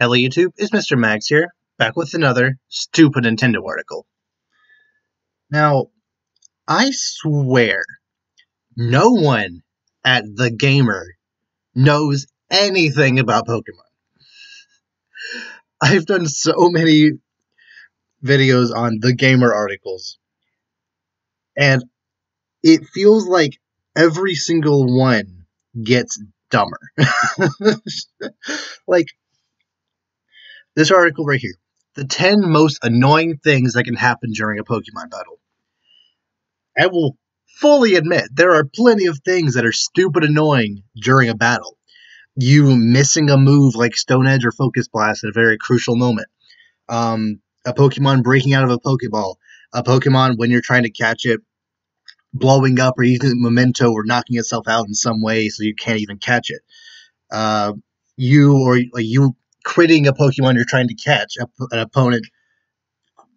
Hello YouTube, it's Mr. Magz here, back with another stupid Nintendo article. Now, I swear, no one at TheGamer knows anything about Pokemon. I've done so many videos on TheGamer articles, and it feels like every single one gets dumber. Like, this article right here. The 10 most annoying things that can happen during a Pokemon battle. I will fully admit, there are plenty of things that are stupid annoying during a battle. You missing a move like Stone Edge or Focus Blast at a very crucial moment. A Pokemon breaking out of a Pokeball. A Pokemon, when you're trying to catch it, blowing up or using Memento or knocking itself out in some way so you can't even catch it. You critting a Pokemon you're trying to catch, an opponent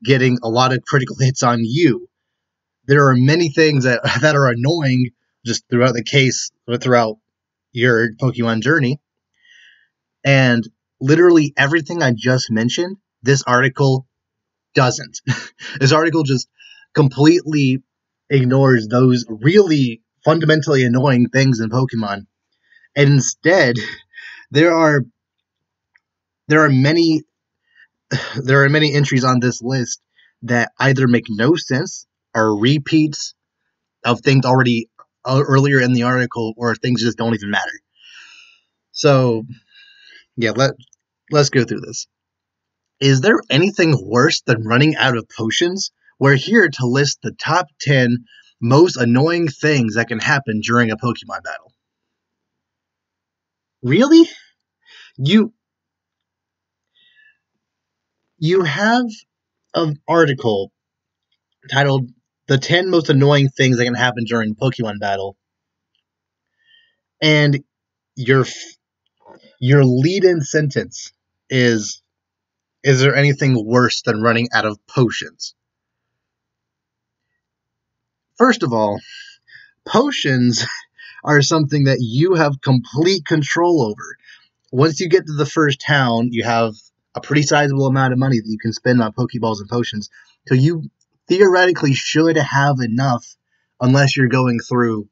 getting a lot of critical hits on you. There are many things that are annoying just throughout the case, or throughout your Pokemon journey. And literally everything I just mentioned, this article doesn't. This article just completely ignores those really fundamentally annoying things in Pokemon. And instead, there are many entries on this list that either make no sense, are repeats of things already earlier in the article, or things just don't even matter. So, yeah, let's go through this. Is there anything worse than running out of potions? We're here to list the top 10 most annoying things that can happen during a Pokemon battle. Really? You have an article titled "The 10 Most Annoying Things That Can Happen During a Pokemon Battle," and your lead-in sentence is there anything worse than running out of potions? First of all, potions are something that you have complete control over. Once you get to the first town, you have a pretty sizable amount of money that you can spend on Pokeballs and potions. So you theoretically should have enough, unless you're going through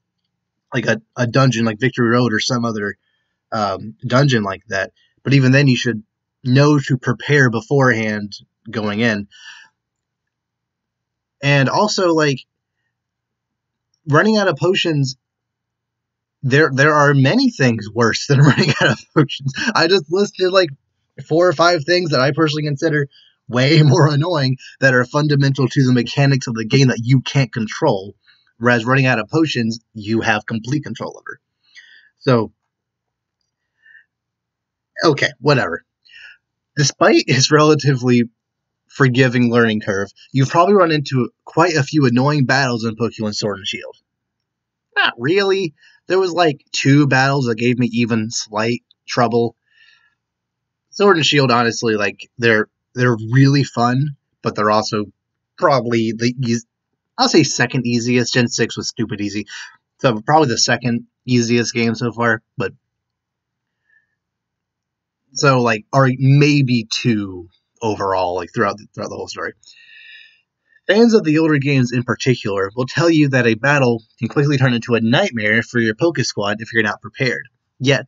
like a dungeon like Victory Road or some other dungeon like that. But even then, you should know to prepare beforehand going in. And also, like, running out of potions, there are many things worse than running out of potions. I just listed like 4 or 5 things that I personally consider way more annoying that are fundamental to the mechanics of the game that you can't control, whereas running out of potions, you have complete control over. So, okay, whatever. Despite its relatively forgiving learning curve, you've probably run into quite a few annoying battles in Pokemon Sword and Shield. Not really. There was like 2 battles that gave me even slight trouble. Sword and Shield, honestly, like they're really fun, but they're also probably I'll say second easiest. Gen 6 was stupid easy, so probably the second easiest game so far. But so like, or maybe 2 overall, like throughout the whole story. Fans of the older games in particular will tell you that a battle can quickly turn into a nightmare for your Poke Squad if you're not prepared. Yet,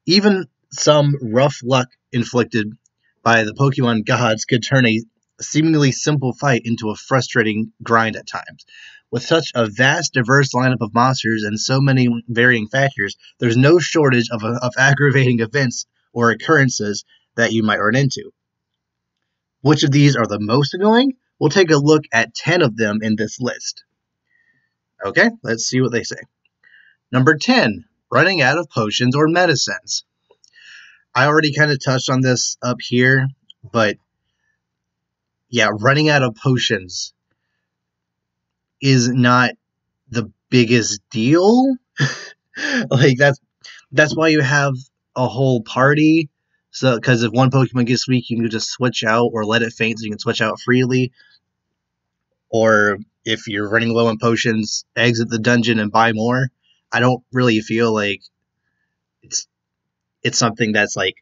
even some rough luck inflicted by the Pokemon gods could turn a seemingly simple fight into a frustrating grind at times. With such a vast, diverse lineup of monsters and so many varying factors, there's no shortage of aggravating events or occurrences that you might run into. Which of these are the most annoying? We'll take a look at 10 of them in this list. Okay, let's see what they say. Number 10, running out of potions or medicines. I already kind of touched on this up here, but yeah, running out of potions is not the biggest deal. Like that's why you have a whole party. So, because if one Pokemon gets weak, you can just switch out or let it faint so you can switch out freely. Or if you're running low on potions, exit the dungeon and buy more. I don't really feel like it's something that's like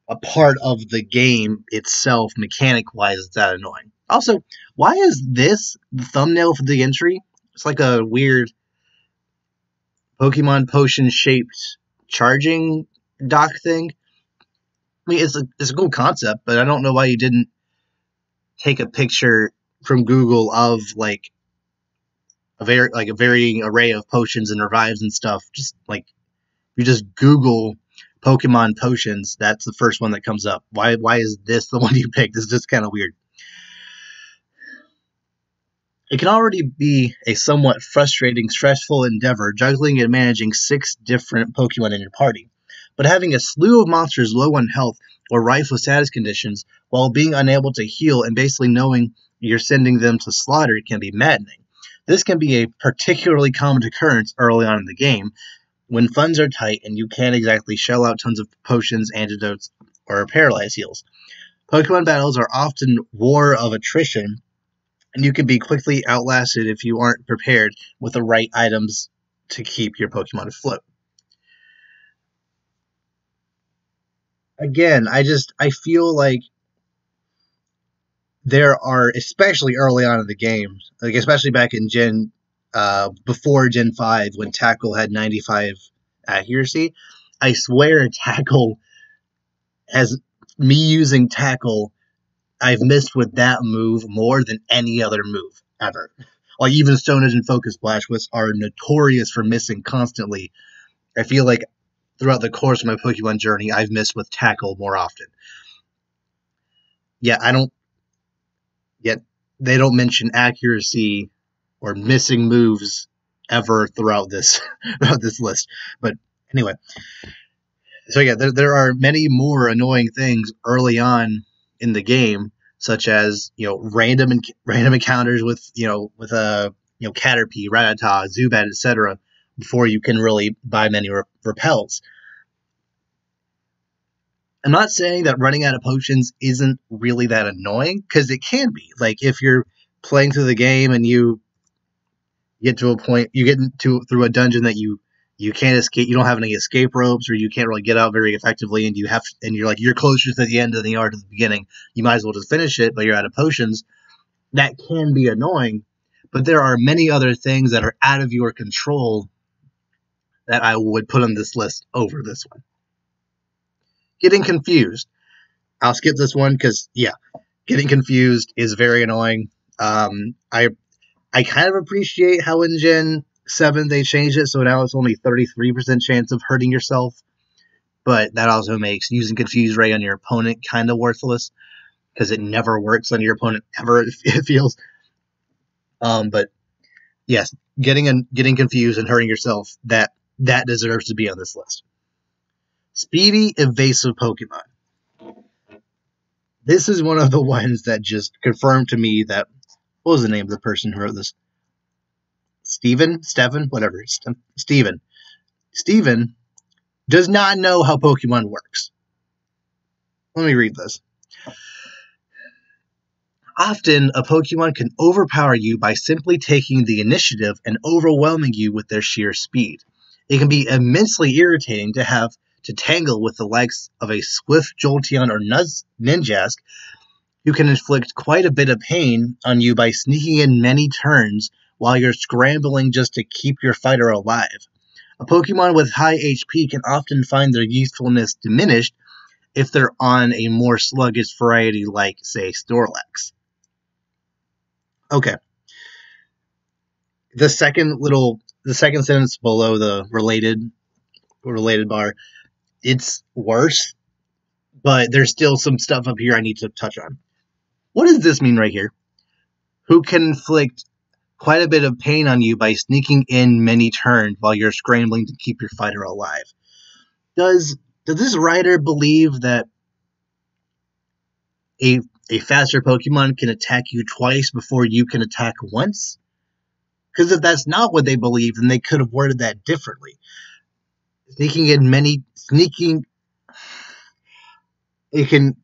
a part of the game itself, mechanic-wise, it's that annoying. Also, why is this the thumbnail for the entry? It's like a weird Pokemon potion-shaped charging dock thing. I mean, it's a cool concept, but I don't know why you didn't take a picture from Google of like a varying array of potions and revives and stuff. Just like you just Google Pokemon potions, that's the first one that comes up. Why is this the one you picked? This is just kind of weird. It can already be a somewhat frustrating, stressful endeavor juggling and managing 6 different Pokemon in your party. But having a slew of monsters low on health or rife with status conditions while being unable to heal and basically knowing you're sending them to slaughter can be maddening. This can be a particularly common occurrence early on in the game when funds are tight and you can't exactly shell out tons of potions, antidotes, or paralyze heals. Pokemon battles are often war of attrition, and you can be quickly outlasted if you aren't prepared with the right items to keep your Pokemon afloat. Again, I feel like there are, especially early on in the game, like especially back in before Gen 5 when Tackle had 95 accuracy, I swear Tackle, as me using Tackle, I've missed with that move more than any other move ever. Like even Stone Edge and Focus Splash, which are notorious for missing constantly. I feel like throughout the course of my Pokemon journey, I've missed with Tackle more often. Yeah, they don't mention accuracy or missing moves ever throughout this list. But anyway, so yeah, there are many more annoying things early on in the game, such as random encounters with Caterpie, Rattata, Zubat, etc. Before you can really buy many repels. I'm not saying that running out of potions isn't really that annoying, because it can be. Like if you're playing through the game and you get to a point, you get through a dungeon that you can't escape, you don't have any escape ropes, or you can't really get out very effectively, and you're closer to the end than you are to the beginning. You might as well just finish it, but you're out of potions. That can be annoying, but there are many other things that are out of your control that I would put on this list over this one. Getting confused. I'll skip this one because, yeah, getting confused is very annoying. I kind of appreciate how in Gen 7 they changed it, so now it's only 33% chance of hurting yourself. But that also makes using Confuse Ray on your opponent kind of worthless, because it never works on your opponent ever, it feels. But yes, getting confused and hurting yourself, that deserves to be on this list. Speedy, evasive Pokemon. This is one of the ones that just confirmed to me that, what was the name of the person who wrote this? Steven, whatever. Steven does not know how Pokemon works. Let me read this. Often, a Pokemon can overpower you by simply taking the initiative and overwhelming you with their sheer speed. It can be immensely irritating to have to tangle with the likes of a Swift Jolteon or Ninjask, who can inflict quite a bit of pain on you by sneaking in many turns while you're scrambling just to keep your fighter alive. A Pokemon with high HP can often find their usefulness diminished if they're on a more sluggish variety like, say, Snorlax. Okay. The second sentence below the related bar, it's worse, but there's still some stuff up here I need to touch on. What does this mean right here? Who can inflict quite a bit of pain on you by sneaking in many turns while you're scrambling to keep your fighter alive. Does this writer believe that a faster Pokemon can attack you twice before you can attack once? Because if that's not what they believe, then they could have worded that differently. It can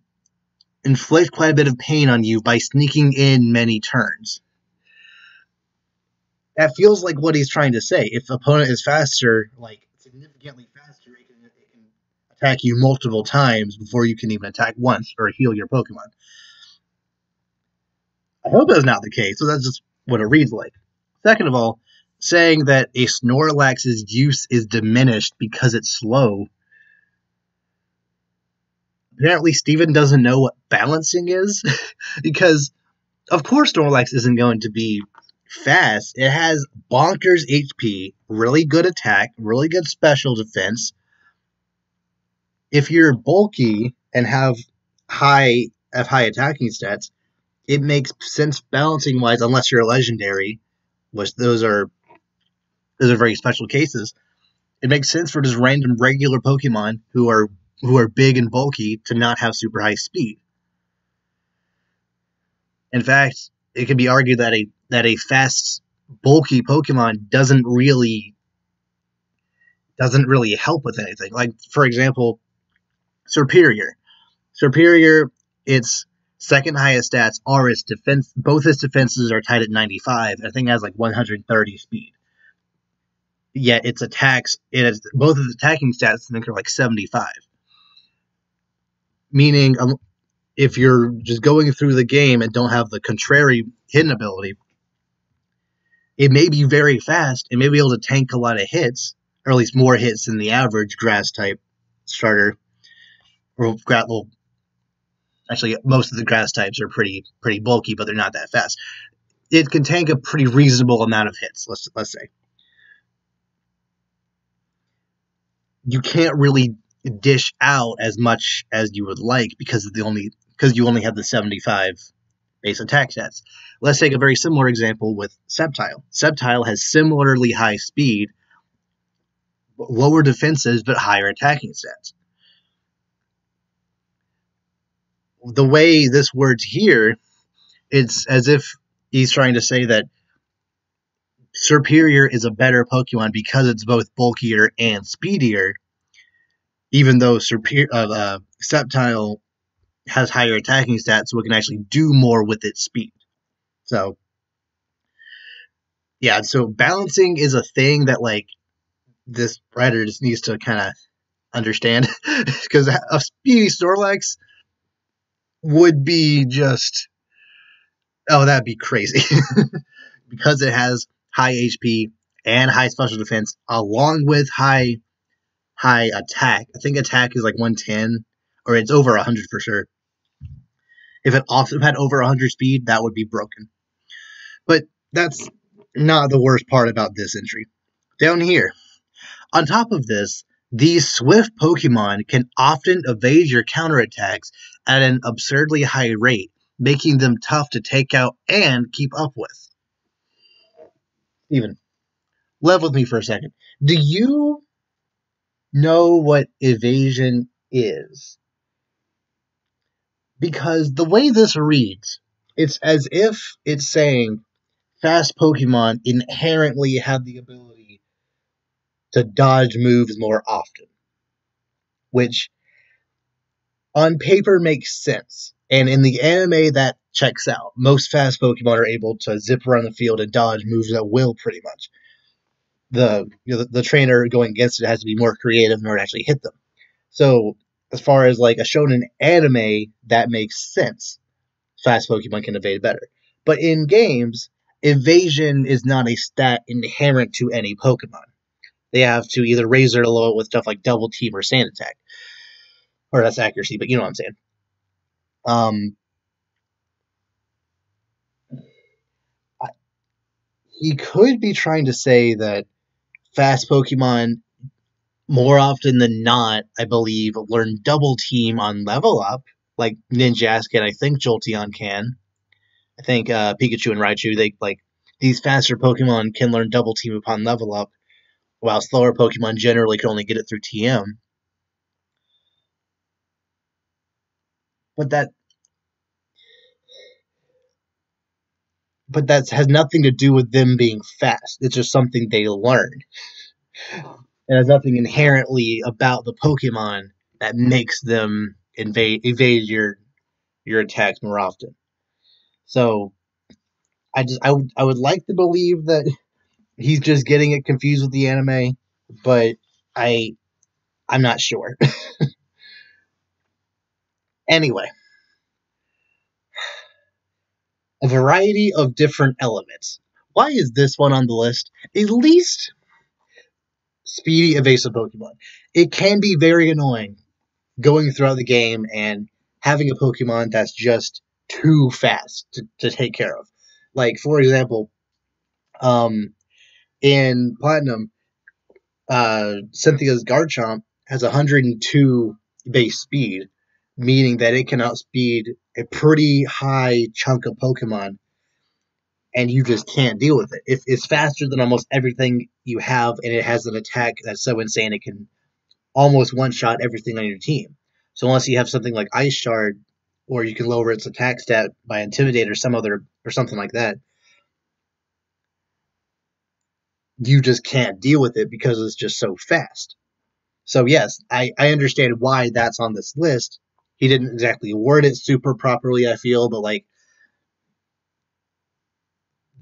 inflict quite a bit of pain on you by sneaking in many turns. That feels like what he's trying to say. If opponent is faster, like significantly faster, it can attack you multiple times before you can even attack once or heal your Pokemon. I hope that's not the case, so that's just what it reads like. Second of all, saying that a Snorlax's use is diminished because it's slow. Apparently, Steven doesn't know what balancing is, because of course Snorlax isn't going to be fast. It has bonkers HP, really good attack, really good special defense. If you're bulky and have high attacking stats, it makes sense balancing wise, unless you're a legendary, which those are very special cases. It makes sense for just random regular Pokemon who are big and bulky to not have super high speed. In fact, it can be argued that a fast, bulky Pokemon doesn't really help with anything. Like, for example, Superior. Superior, its second highest stats are its defense. Both its defenses are tied at 95. I think it has like 130 speed. Yet its attacks, both of its attacking stats, I think, are like 75. Meaning, if you're just going through the game and don't have the contrary hidden ability, it may be very fast. It may be able to tank a lot of hits, or at least more hits than the average grass-type starter. Well, actually, most of the grass types are pretty bulky, but they're not that fast. It can tank a pretty reasonable amount of hits, let's say. You can't really dish out as much as you would like because you only have the 75 base attack stats. Let's take a very similar example with Sceptile. Sceptile has similarly high speed, lower defenses, but higher attacking stats. The way this word's here, it's as if he's trying to say that Superior is a better Pokemon because it's both bulkier and speedier, even though Sceptile has higher attacking stats, so it can actually do more with its speed. So, yeah, so balancing is a thing that, like, this writer just needs to kind of understand, because a speedy Snorlax would be just, that'd be crazy. Because it has high HP and high special defense, along with high attack. I think attack is like 110, or it's over 100 for sure. If it also had over 100 speed, that would be broken. But that's not the worst part about this entry. Down here, on top of this, these swift Pokemon can often evade your counterattacks at an absurdly high rate, making them tough to take out and keep up with. Steven, live with me for a second. Do you know what evasion is? Because the way this reads, it's as if it's saying fast Pokemon inherently have the ability to dodge moves more often, which on paper makes sense. And in the anime, that checks out. Most fast Pokemon are able to zip around the field and dodge moves at will, pretty much. The trainer going against it has to be more creative in order to actually hit them. So, as far as like a shonen anime, that makes sense. Fast Pokemon can evade better. But in games, evasion is not a stat inherent to any Pokemon. They have to either raise their low with stuff like Double Team or Sand Attack. Or that's accuracy, but you know what I'm saying. He could be trying to say that fast Pokemon, more often than not, I believe, learn Double Team on level up, like Ninjask and I think Jolteon can. I think Pikachu and Raichu, these faster Pokemon can learn Double Team upon level up, while slower Pokemon generally can only get it through TM. But that has nothing to do with them being fast. It's just something they learn. It has nothing inherently about the Pokemon that makes them evade your attacks more often. So I would like to believe that he's just getting it confused with the anime, but I'm not sure. Anyway, a variety of different elements. Why is this one on the list? At least speedy, evasive Pokemon. It can be very annoying going throughout the game and having a Pokemon that's just too fast to take care of. Like, for example, in Platinum, Cynthia's Garchomp has 102 base speed, meaning that it can outspeed a pretty high chunk of Pokemon, and you just can't deal with it. If it's faster than almost everything you have, and it has an attack that's so insane it can almost one-shot everything on your team. So unless you have something like Ice Shard, or you can lower its attack stat by Intimidate or something like that, you just can't deal with it because it's just so fast. So yes, I understand why that's on this list. He didn't exactly word it super properly, I feel, but like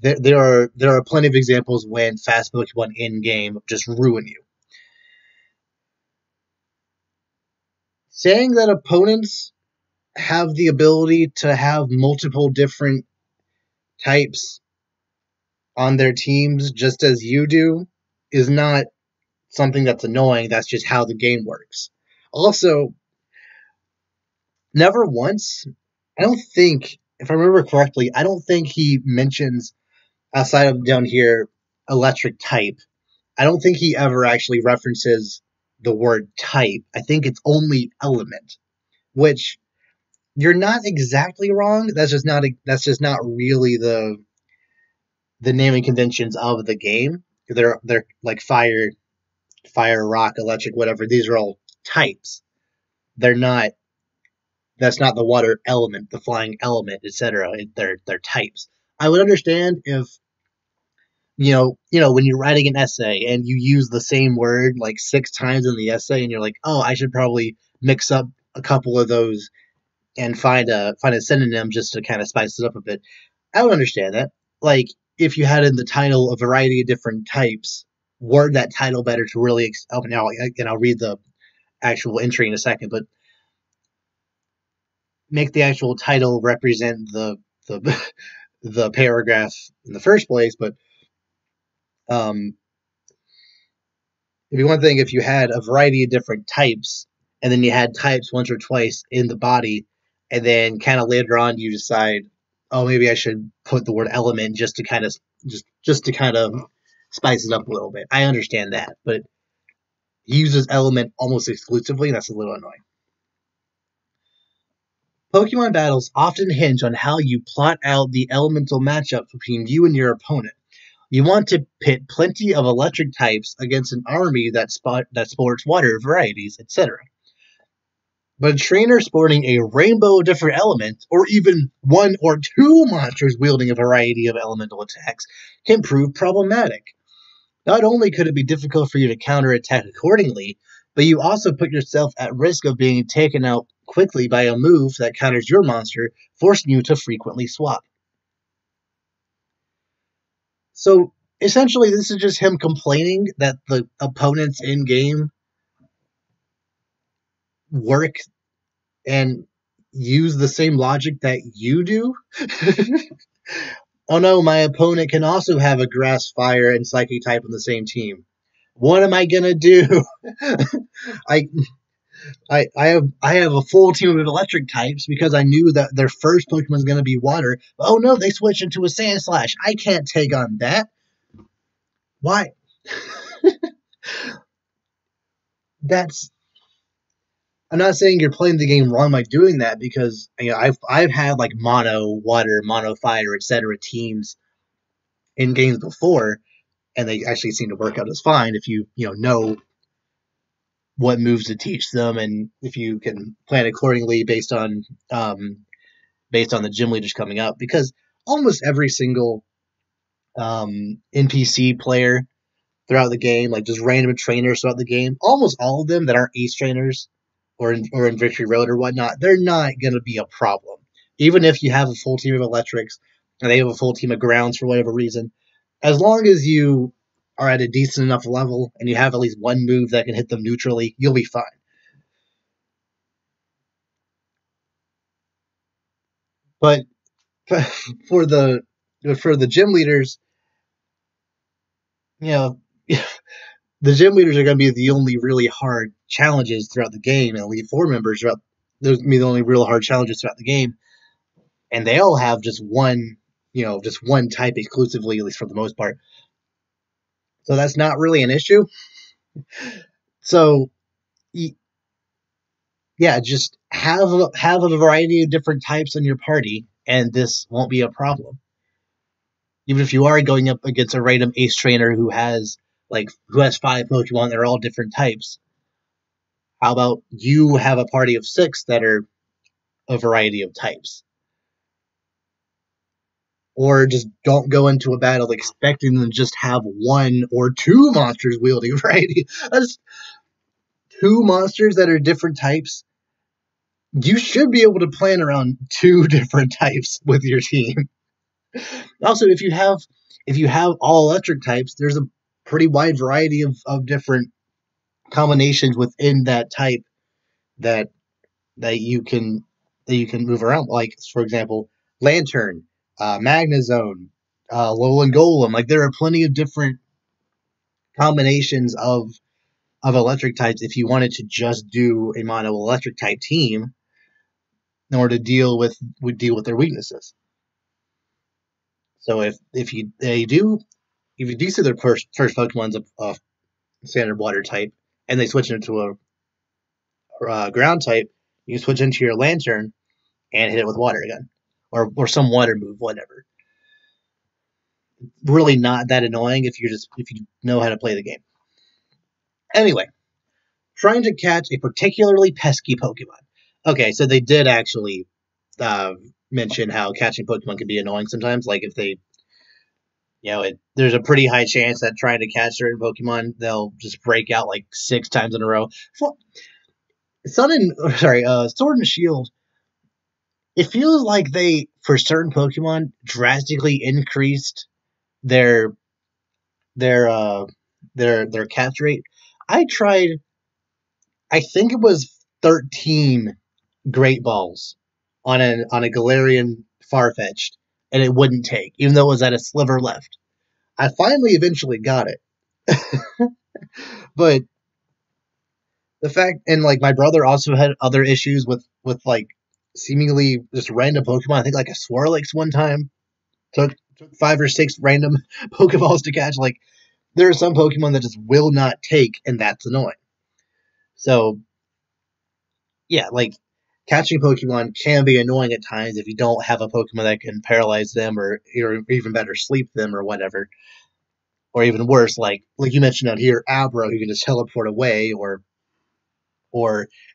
there are plenty of examples when fast Pokemon in game just ruin you. Saying that opponents have the ability to have multiple different types on their teams just as you do is not something that's annoying. That's just how the game works. Also, never once, I don't think, if I remember correctly, I don't think he mentions, outside of down here, electric type. I don't think he ever actually references the word type. I think it's only element, which you're not exactly wrong. That's just not really the naming conventions of the game. They're like fire, rock, electric, whatever. These are all types. They're not. That's not the water element, the flying element, etc. They're types. I would understand if when you're writing an essay and you use the same word like 6 times in the essay, and you're like, oh, I should probably mix up a couple of those and find a synonym just to kind of spice it up a bit. I would understand that. Like, if you had in the title a variety of different types, word that title better to really. Now, and I'll read the actual entry in a second, but make the actual title represent the the paragraph in the first place. But um, it'd be one thing if you had a variety of different types, and then you had types once or twice in the body, and then kind of later on you decide, oh, maybe I should put the word element just to kind of just to kind of spice it up a little bit. I understand that, but he uses element almost exclusively, and that's a little annoying. Pokemon battles often hinge on how you plot out the elemental matchup between you and your opponent. You want to pit plenty of electric types against an army that sports water varieties, etc. But a trainer sporting a rainbow of different elements, or even one or two monsters wielding a variety of elemental attacks, can prove problematic. Not only could it be difficult for you to counterattack accordingly, but you also put yourself at risk of being taken out quickly by a move that counters your monster, forcing you to frequently swap. So essentially, this is just him complaining that the opponents in game work and use the same logic that you do. Oh no, my opponent can also have a grass, fire, and psychic type on the same team. What am I gonna do? I I have a full team of electric types because I knew that their first Pokemon was gonna be water. Oh no, they switched into a Sand Slash. I can't take on that. Why? That's I'm not saying you're playing the game wrong by doing that, because I've had like mono water, mono fire, etc. teams in games before, and they actually seem to work out as fine if you know what moves to teach them, and if you can plan accordingly based on the gym leaders coming up. Because almost every single NPC player throughout the game, like just random trainers throughout the game, almost all of them that aren't ace trainers or in Victory Road or whatnot, they're not going to be a problem. Even if you have a full team of electrics and they have a full team of grounds for whatever reason, as long as you are at a decent enough level and you have at least one move that can hit them neutrally, you'll be fine. But for the gym leaders, you know, the gym leaders are going to be the only really hard challenges throughout the game, and Elite Four members throughout those be the only real hard challenges throughout the game, and they all have just one, just one type exclusively, at least for the most part. So that's not really an issue. So yeah, just have a variety of different types in your party, and this won't be a problem. Even if you are going up against a random ace trainer who has 5 Pokemon, they're all different types. How about you have a party of 6 that are a variety of types? Or just don't go into a battle expecting them to just have 1 or 2 monsters wielding variety. That's 2 monsters that are different types. You should be able to plan around 2 different types with your team. Also, if you have all electric types, there's a pretty wide variety of different combinations within that type that you can move around. Like, for example, Lantern, Magnezone, Alolan Golem. Like, there are plenty of different combinations of electric types if you wanted to just do a mono electric type team in order to deal with their weaknesses. So if you do see their first Pokemon's a standard water type, and they switch into a ground type, you switch into your Lantern and hit it with water again, or some water move, whatever. Really not that annoying if you know how to play the game. Anyway, trying to catch a particularly pesky Pokemon. Okay, so they did actually mention how catching Pokemon can be annoying sometimes. Like if they, there's a pretty high chance that trying to catch certain Pokemon, they'll just break out 6 times in a row. Sword and Shield. It feels like they, for certain Pokemon, drastically increased their catch rate. I tried, I think it was 13 Great Balls on a Galarian Farfetch'd, and it wouldn't take, even though it was at a sliver left. I finally eventually got it. But the fact, and my brother also had other issues with seemingly just random Pokemon. I think a Swirlix one time took 5 or 6 random Pokeballs to catch. There are some Pokemon that just will not take, and that's annoying. So yeah, catching Pokemon can be annoying at times if you don't have a Pokemon that can paralyze them or even better, sleep them or whatever. Or even worse, like you mentioned out here, Abra, who can just teleport away, or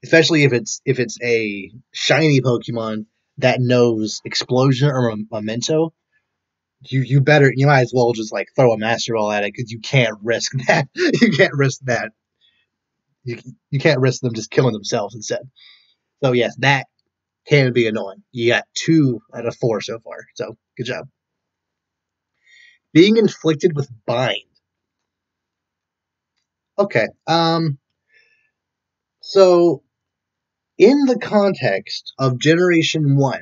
especially if it's a shiny Pokemon that knows Explosion or Memento, you might as well just throw a Master Ball at it, because you can't risk that. You can't risk that. You can't risk them just killing themselves instead. So yes, that can be annoying. You got 2 out of 4 so far, so good job. Being inflicted with Bind. Okay, so in the context of Generation 1,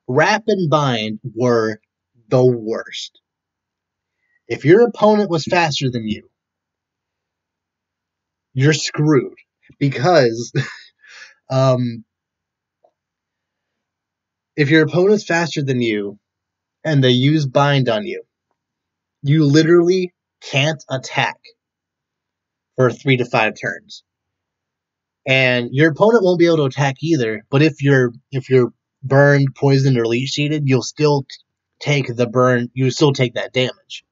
Wrap and Bind were the worst. If your opponent was faster than you, you're screwed, because if your opponent's faster than you and they use Bind on you, you literally can't attack for 3 to 5 turns. And your opponent won't be able to attack either, but if you're burned, poisoned, or leech seeded, you'll still take the burn, you still take that damage.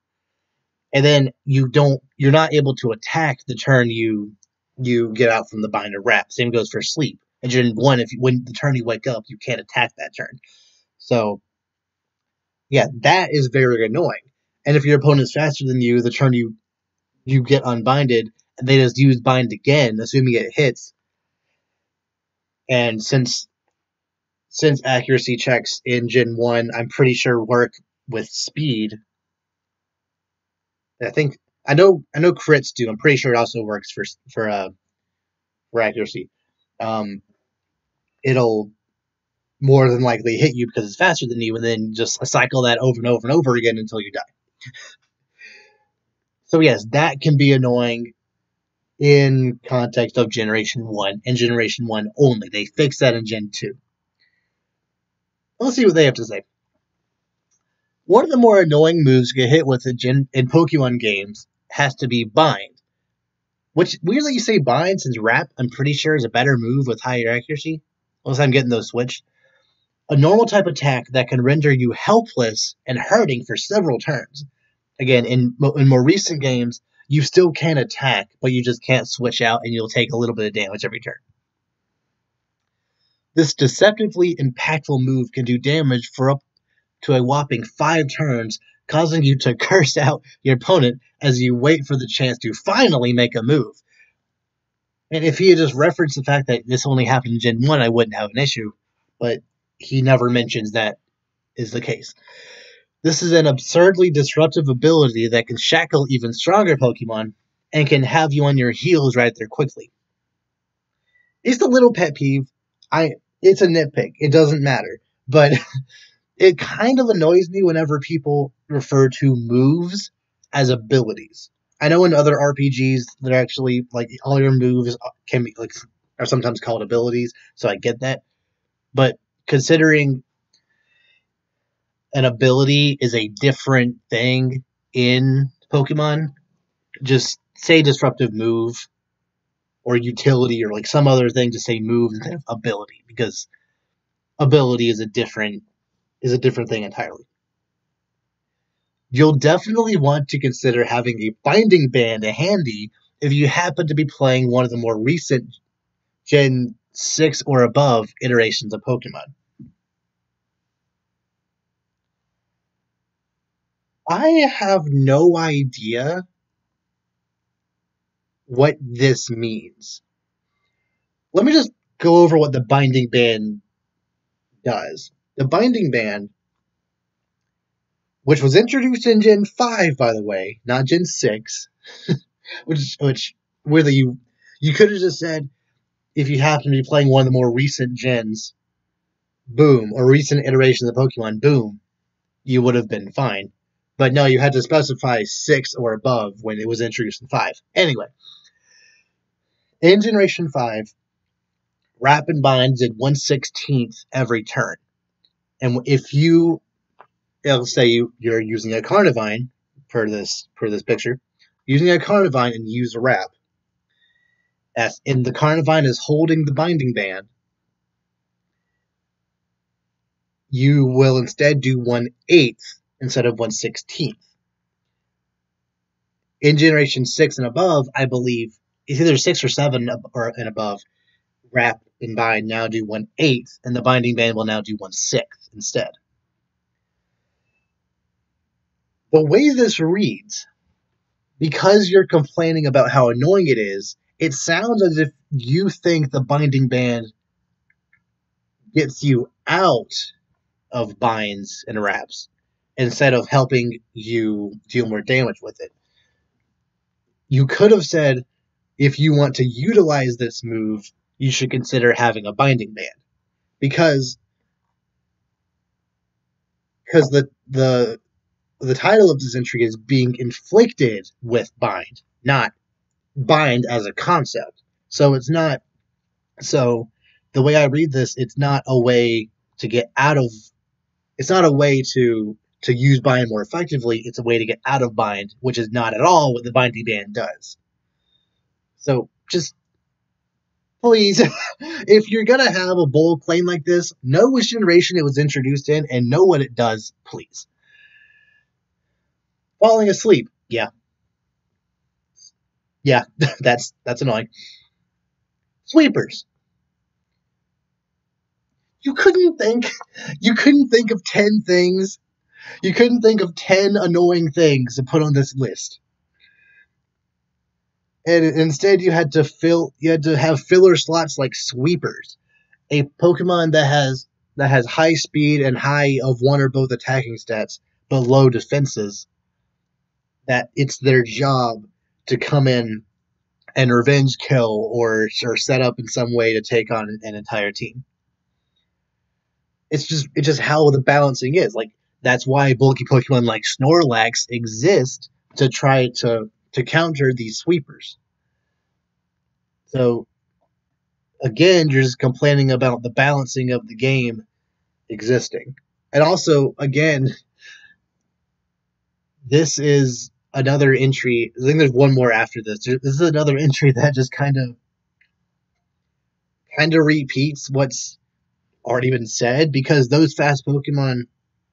And then you're not able to attack the turn you get out from the Bind or Wrap. Same goes for Sleep. And Gen 1, when the turn you wake up, you can't attack that turn. So yeah, that is very annoying. And if your opponent's faster than you, the turn you get unbinded, they just use Bind again, assuming it hits. And since accuracy checks in Gen 1, I'm pretty sure work with speed. I know crits do. I'm pretty sure it also works for accuracy. It'll more than likely hit you because it's faster than you, and then just cycle that over and over and over again until you die. So yes, that can be annoying in context of Generation 1 and Generation 1 only. They fixed that in Gen 2. Let's see what they have to say. One of the more annoying moves to get hit with in Pokemon games has to be Bind. Which, weirdly you say Bind, since Wrap, I'm pretty sure, is a better move with higher accuracy. Unless I'm getting those switched. A normal type attack that can render you helpless and hurting for several turns. Again, in more recent games, you still can attack, but you just can't switch out and you'll take a little bit of damage every turn. This deceptively impactful move can do damage for up to a whopping 5 turns, causing you to curse out your opponent as you wait for the chance to finally make a move. And if he had just referenced the fact that this only happened in Gen 1, I wouldn't have an issue, but he never mentions that is the case. This is an absurdly disruptive ability that can shackle even stronger Pokemon and can have you on your heels right there quickly. It's a little pet peeve. It's a nitpick. It doesn't matter. But it kind of annoys me whenever people refer to moves as abilities. I know in other RPGs they're actually like all your moves can be like are sometimes called abilities, so I get that. But considering an ability is a different thing in Pokemon, just say disruptive move or utility or like some other thing to say move instead of ability, because ability is a different thing entirely. You'll definitely want to consider having a binding band handy if you happen to be playing one of the more recent Gen 6 or above iterations of Pokemon. I have no idea what this means. Let me just go over what the binding band does. The binding band, which was introduced in Gen 5, by the way, not Gen 6, which really you could have just said, if you happen to be playing one of the more recent gens, boom, or recent iterations of Pokemon, boom, you would have been fine. But no, you had to specify 6 or above when it was introduced in 5. Anyway, in Generation 5, Wrap and Bind did 1/16 every turn. And if you, let's say you're using a Carnivine, per this picture, using a Carnivine and use a Wrap, and the Carnivine is holding the binding band, you will instead do 1/8 instead of 1/16. In Generation 6 and above, I believe, it's either 6 or 7 and above, Wrap and Bind now do 1/8, and the binding band will now do 1/6 instead. The way this reads, because you're complaining about how annoying it is, it sounds as if you think the binding band gets you out of binds and wraps instead of helping you deal more damage with it. You could have said, if you want to utilize this move, you should consider having a binding band. Because the title of this entry is being inflicted with bind, not bind as a concept. So it's not, so the way I read this, it's not a way to get out of, it's not a way to use bind more effectively, it's a way to get out of bind, which is not at all what the binding band does. So just please, if you're gonna have a bold claim like this, know which generation it was introduced in and know what it does, please. Falling asleep, yeah, that's annoying. Sweepers. You couldn't think of 10 things. You couldn't think of 10 annoying things to put on this list. And instead you had to have filler slots like sweepers. A Pokemon that has high speed and high of one or both attacking stats, but low defenses, that it's their job to come in and revenge kill or set up in some way to take on an entire team. It's just how the balancing is. Like that's why bulky Pokemon like Snorlax exist to try to counter these sweepers. So again, you're just complaining about the balancing of the game existing. And also, again, this is another entry. I think there's one more after this. This is another entry that just kind of repeats what's already been said, because those fast Pokemon,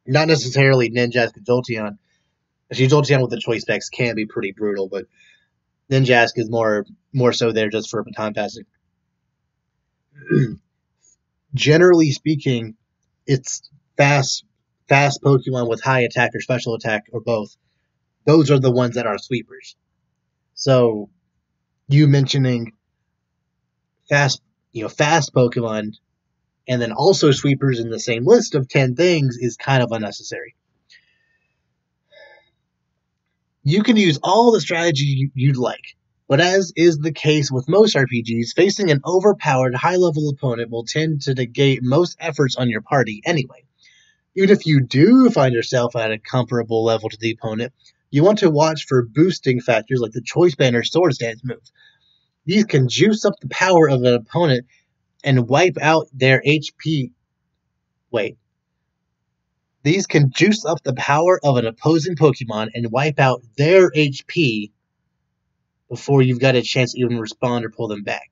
not necessarily Ninjask and Jolteon. Actually, Jolteon with the choice specs can be pretty brutal, but Ninjask is more so there just for baton passing. Generally speaking, it's fast Pokemon with high attack or special attack or both. Those are the ones that are sweepers. So you mentioning fast Pokemon and then also sweepers in the same list of 10 things is kind of unnecessary. You can use all the strategy you'd like, but as is the case with most RPGs, facing an overpowered high-level opponent will tend to negate most efforts on your party anyway. Even if you do find yourself at a comparable level to the opponent, you want to watch for boosting factors like the Choice Band or Sword Stance move. These can juice up the power of an opponent and wipe out their HP. These can juice up the power of an opposing Pokemon and wipe out their HP before you've got a chance to even respond or pull them back.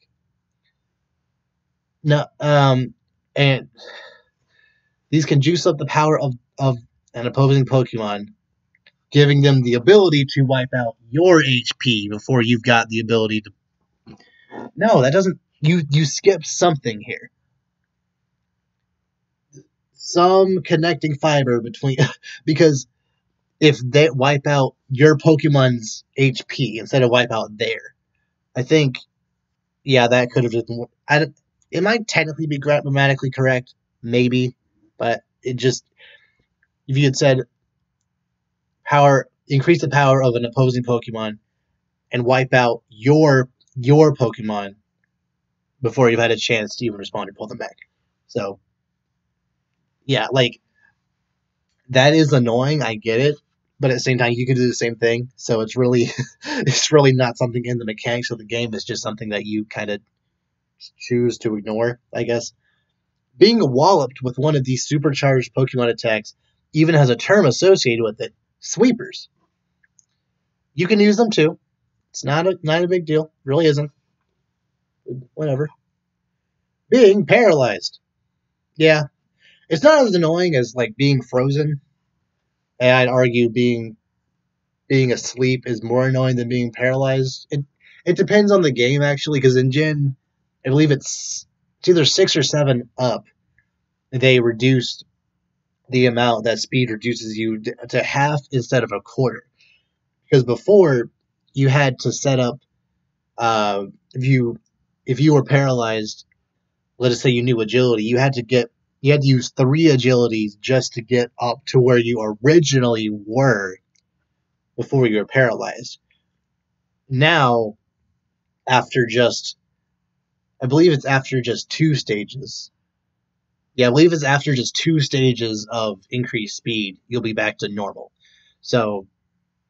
No, and these can juice up the power of an opposing Pokemon, giving them the ability to wipe out your HP before you've got the ability to. No, that doesn't. You skip something here. Some connecting fiber between because if they wipe out your Pokemon's HP instead of wipe out their, I think, yeah, that could have just. It might technically be grammatically correct, maybe, but it just if you had said increase the power of an opposing Pokemon and wipe out your Pokemon before you've had a chance to even respond or pull them back. So, yeah, like that is annoying. I get it, but at the same time, you can do the same thing. So it's really, it's really not something in the mechanics of the game. It's just something that you kind of choose to ignore, I guess. Being walloped with one of these supercharged Pokemon attacks even has a term associated with it: sweepers. You can use them too. It's not a big deal. Really isn't. Whatever. Being paralyzed. Yeah, it's not as annoying as like being frozen. And I'd argue being asleep is more annoying than being paralyzed. It depends on the game actually, because in Gen, I believe it's either 6 or 7 up, they reduced the amount that speed reduces you to half instead of a quarter. Because before you had to set up if you were paralyzed, let us say you knew agility, you had to use 3 agilities just to get up to where you originally were before you were paralyzed. Now, I believe it's after just 2 stages. Yeah, I believe it's after just 2 stages of increased speed, you'll be back to normal. So,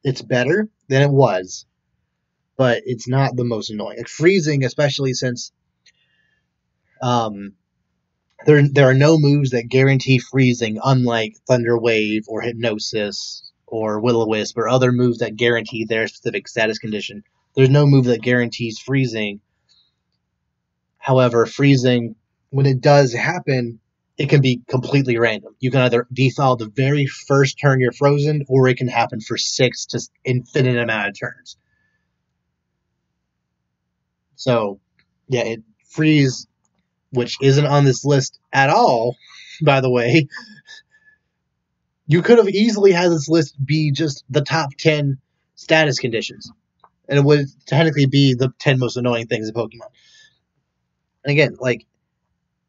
it's better than it was, but it's not the most annoying. Like freezing, especially since there are no moves that guarantee freezing, unlike Thunder Wave or Hypnosis or Will-O-Wisp or other moves that guarantee their specific status condition. There's no move that guarantees freezing. However, freezing, when it does happen, it can be completely random. You can either dethaw the very first turn you're frozen, or it can happen for 6 to infinite amount of turns. So, yeah, it freeze, which isn't on this list at all, by the way. You could have easily had this list be just the top 10 status conditions, and it would technically be the 10 most annoying things in Pokemon. And again, like,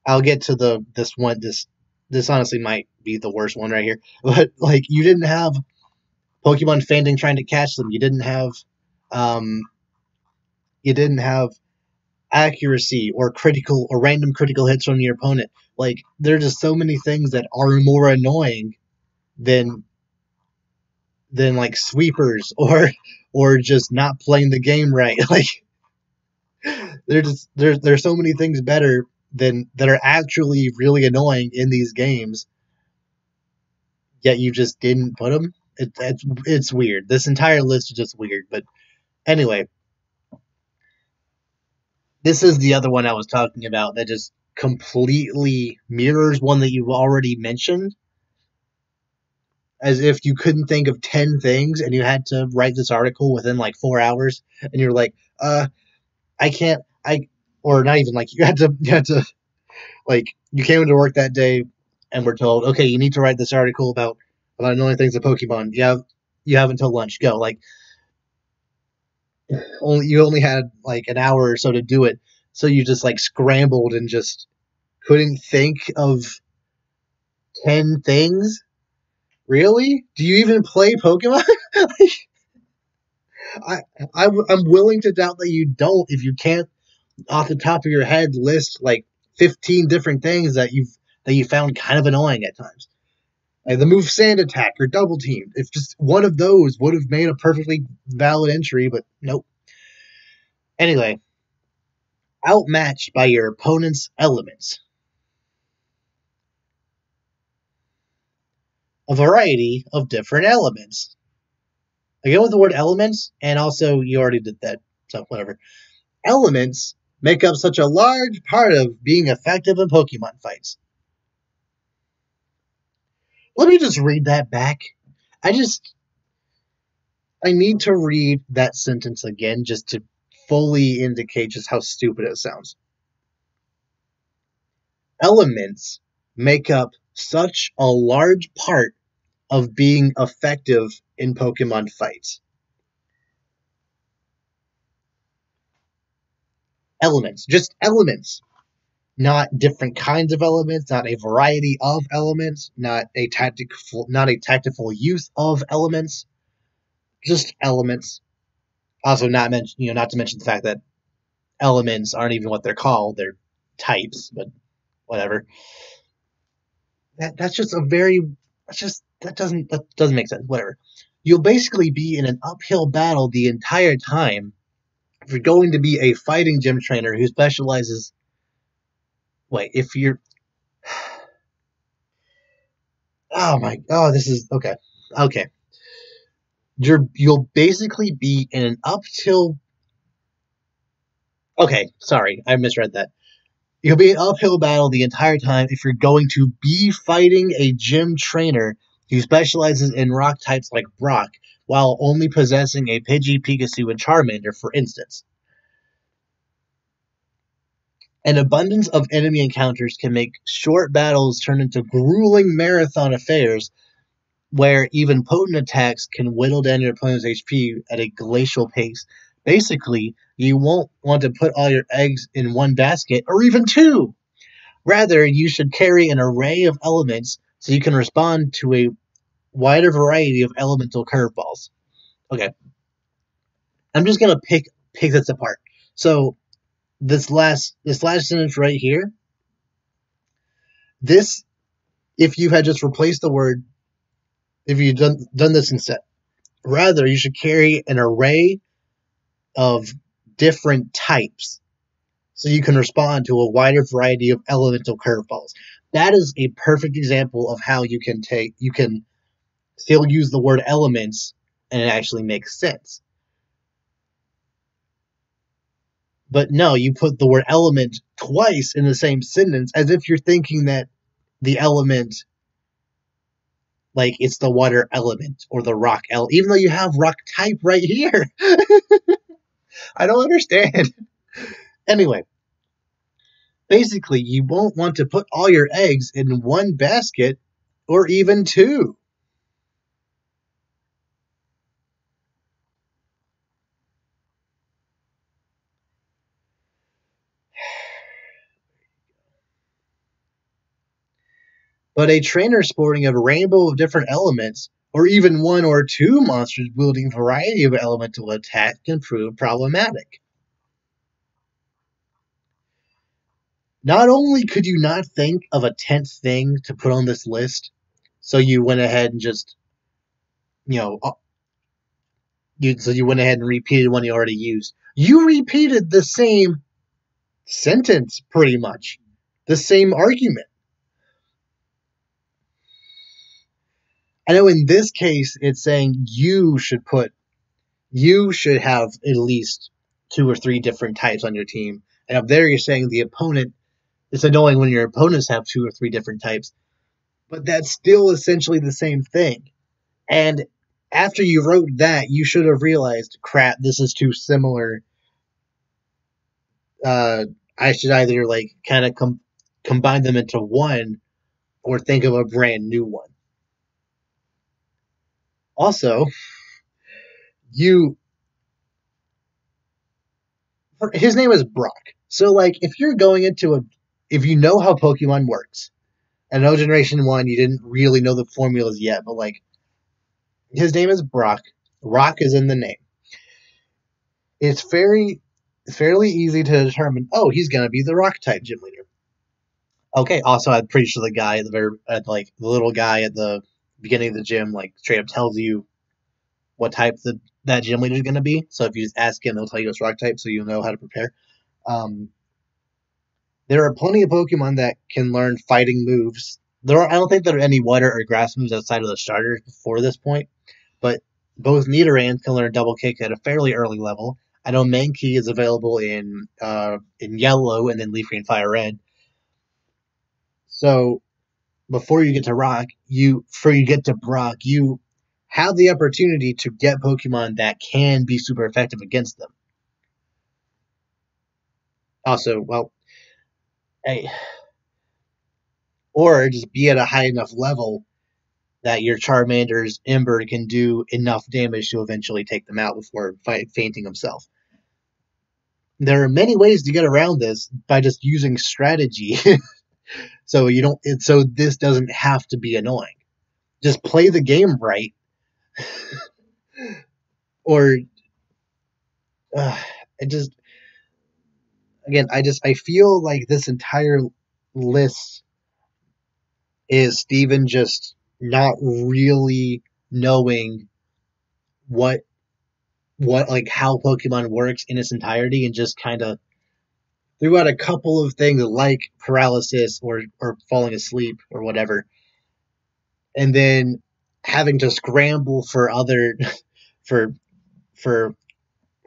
I'll get to this one. This honestly might be the worst one right here. But like, you didn't have Pokemon fainting trying to catch them. You didn't have accuracy or random critical hits from your opponent. Like, there are just so many things that are more annoying than like sweepers or just not playing the game right. Like, there's so many things better than that are actually really annoying in these games, yet you just didn't put them. It's weird. This entire list is just weird. But anyway, this is the other one I was talking about that just completely mirrors one that you've already mentioned, as if you couldn't think of 10 things and you had to write this article within like 4 hours, and you're like, I can't, or not even like, you had to, like, you came into work that day and were told, okay, you need to write this article about annoying things of Pokemon. You have until lunch. Go. Like, you only had like an hour or so to do it, so you just like scrambled and just couldn't think of 10 things. Really? Do you even play Pokemon? I'm willing to doubt that you don't if you can't, off the top of your head, list like 15 different things that you found kind of annoying at times. Like the move Sand Attack or Double Team. If just one of those would have made a perfectly valid entry, but nope. Anyway, outmatched by your opponent's elements. A variety of different elements. Again with the word elements, and also you already did that, so whatever. Elements make up such a large part of being effective in Pokemon fights. Let me just read that back. I need to read that sentence again just to fully indicate just how stupid it sounds. Elements make up such a large part of being effective in Pokemon fights. Elements, just elements. Not different kinds of elements, not a variety of elements, not a tactical use of elements, just elements. Also, not to mention the fact that elements aren't even what they're called; they're types. But whatever. That's just a very that doesn't make sense. Whatever. You'll basically be in an uphill battle the entire time if you're going to be a fighting gym trainer who specializes. Wait, if you're. This is okay. Okay. You'll basically be in an uphill. Okay, sorry, I misread that. You'll be an uphill battle the entire time if you're going to be fighting a gym trainer who specializes in rock types like Brock, while only possessing a Pidgey, Pikachu, and Charmander, for instance. An abundance of enemy encounters can make short battles turn into grueling marathon affairs where even potent attacks can whittle down your opponent's HP at a glacial pace. Basically, you won't want to put all your eggs in one basket, or even two. Rather, you should carry an array of elements so you can respond to a wider variety of elemental curveballs. Okay. I'm just gonna pick this apart. So this last sentence right here, this, if you had just replaced the word, if you done this instead. Rather, you should carry an array of different types so you can respond to a wider variety of elemental curveballs. That is a perfect example of how you can still use the word elements and it actually makes sense. But no, you put the word element twice in the same sentence as if you're thinking that the element, like it's the water element or the rock element, even though you have rock type right here. I don't understand. Anyway, basically, you won't want to put all your eggs in one basket or even two. But a trainer sporting a rainbow of different elements, or even one or two monsters wielding a variety of elemental attacks, can prove problematic. Not only could you not think of a 10th thing to put on this list, so you went ahead and just, you know, you went ahead and repeated one you already used. You repeated the same sentence, pretty much. The same argument. I know in this case, it's saying you should have at least 2 or 3 different types on your team. And up there, you're saying the opponent, it's annoying when your opponents have 2 or 3 different types, but that's still essentially the same thing. And after you wrote that, you should have realized, crap, this is too similar. I should either like kind of combine them into one or think of a brand new one. Also, his name is Brock. So like if you're going into if you know how Pokemon works, I know Generation 1 you didn't really know the formulas yet, but like his name is Brock. Rock is in the name. It's fairly easy to determine, oh, he's gonna be the rock type gym leader. Okay, also I'm pretty sure the guy the little guy at the beginning of the gym like straight up tells you what type that gym leader is gonna be. So if you just ask him, he'll tell you it's rock type, so you'll know how to prepare. There are plenty of Pokemon that can learn fighting moves. I don't think there are any water or grass moves outside of the starters before this point, but both Nidoran can learn Double Kick at a fairly early level. I know Mankey is available in Yellow and then Leaf Green Fire Red. So before you get to Brock, you have the opportunity to get Pokemon that can be super effective against them. Also, well, or just be at a high enough level that your Charmander's Ember can do enough damage to eventually take them out before fainting himself. There are many ways to get around this by just using strategy. So this doesn't have to be annoying. Just play the game right. Or I feel like this entire list is Steven just not really knowing what like how Pokemon works in its entirety and just kind of threw out a couple of things like paralysis or falling asleep or whatever, and then having to scramble for other for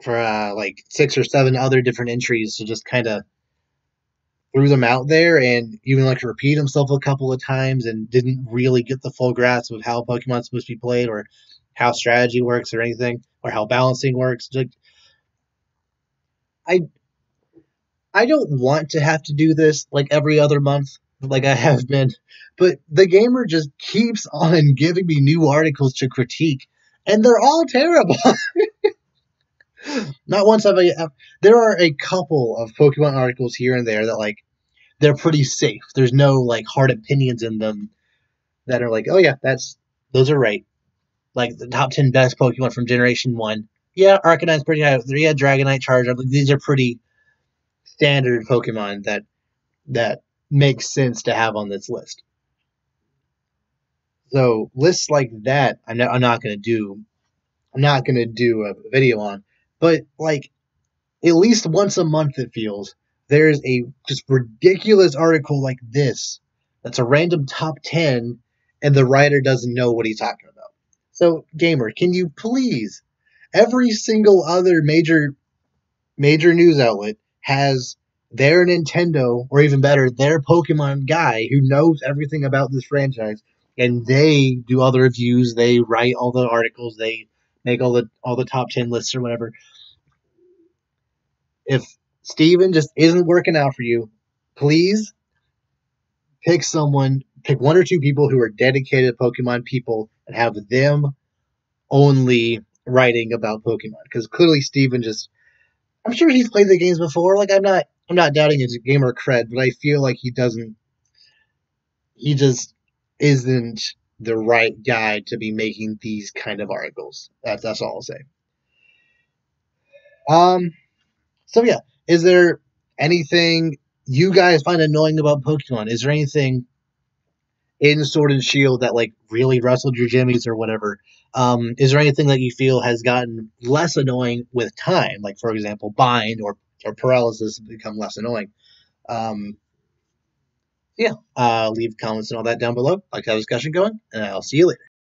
like 6 or 7 other different entries to just kind of threw them out there, and even like repeat himself a couple of times and didn't really get the full grasp of how Pokemon's supposed to be played or how strategy works or anything or how balancing works. Like, I don't want to have to do this like every other month like I have been, but TheGamer just keeps on giving me new articles to critique, and they're all terrible. Not once have I. There are a couple of Pokemon articles here and there that like they're pretty safe. There's no like hard opinions in them that are like, oh yeah, those are right. Like the top 10 best Pokemon from Generation 1. Yeah, Arcanine's pretty high. Yeah, Dragonite, Charizard. These are pretty standard Pokemon that makes sense to have on this list. So lists like that, I'm not gonna do a video on, but like at least once a month it feels there's a just ridiculous article like this that's a random top 10 and the writer doesn't know what he's talking about. So Gamer, can you please, every single other major news outlet has their Nintendo, or even better, their Pokemon guy who knows everything about this franchise, and they do all the reviews, they write all the articles, they make all the top 10 lists or whatever. If Steven just isn't working out for you, please pick 1 or 2 people who are dedicated Pokemon people and have them only writing about Pokemon. Because clearly Steven I'm sure he's played the games before. Like I'm not doubting his gamer cred, but I feel like he just isn't the right guy to be making these kind of articles. That's all I'll say. So yeah, is there anything you guys find annoying about Pokemon. Is there anything in Sword and Shield that like really rustled your jimmies or whatever? Is there anything that you feel has gotten less annoying with time? Like for example, bind or paralysis become less annoying. Um, yeah, leave comments and all that down below. Like that discussion going, and I'll see you later.